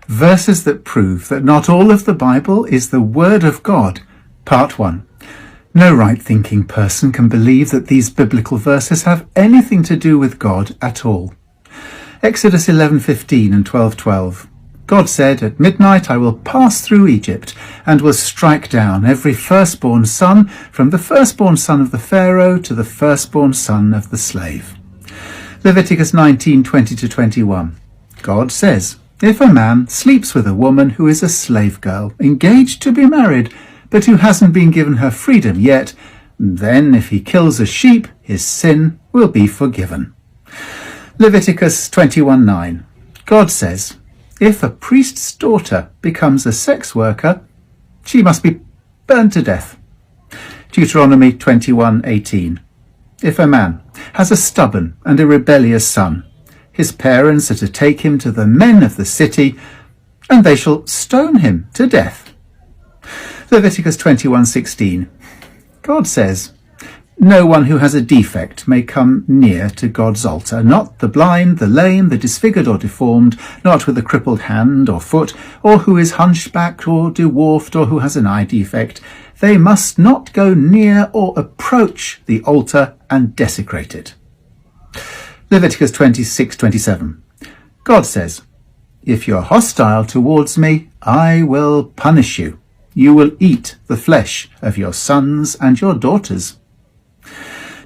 Verses that prove that not all of the Bible is the Word of God. Part 1. No right-thinking person can believe that these biblical verses have anything to do with God at all. Exodus 11:15 and 12:12. God said, "At midnight I will pass through Egypt, and will strike down every firstborn son, from the firstborn son of the Pharaoh to the firstborn son of the slave." Leviticus 19:20-21. God says, "If a man sleeps with a woman who is a slave girl, engaged to be married, but who hasn't been given her freedom yet, then if he kills a sheep, his sin will be forgiven." Leviticus 21:9. God says, "If a priest's daughter becomes a sex worker, she must be burned to death." Deuteronomy 21:18. If a man has a stubborn and a rebellious son, his parents are to take him to the men of the city, and they shall stone him to death. Leviticus 21:16. God says, "No one who has a defect may come near to God's altar, not the blind, the lame, the disfigured or deformed, not with a crippled hand or foot, or who is hunchbacked or dwarfed, or who has an eye defect. They must not go near or approach the altar and desecrate it." Leviticus 26:27. God says, "If you're hostile towards me, I will punish you. You will eat the flesh of your sons and your daughters."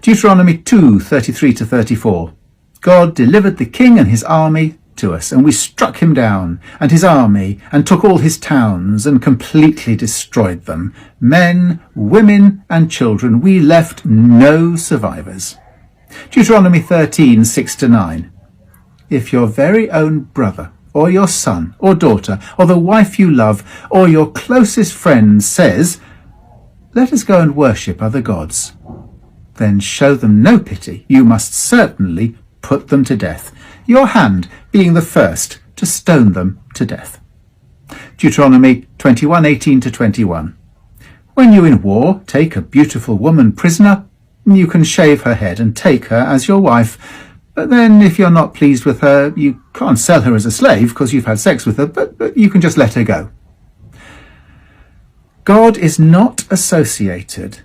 Deuteronomy 2:33-34. God delivered the king and his army to us, and we struck him down, and his army, and took all his towns, and completely destroyed them. Men, women, and children, we left no survivors. Deuteronomy 13:6-9. If your very own brother, or your son, or daughter, or the wife you love, or your closest friend says, "Let us go and worship other gods," then show them no pity. You must certainly put them to death, your hand being the first to stone them to death. Deuteronomy 21:18-21. When you in war take a beautiful woman prisoner, you can shave her head and take her as your wife. But then if you're not pleased with her, you can't sell her as a slave because you've had sex with her, but you can just let her go. God is not associated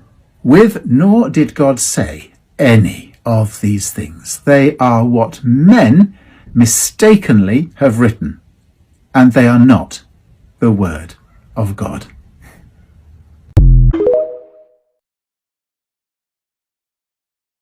with, nor did God say, any of these things. They are what men mistakenly have written, and they are not the Word of God.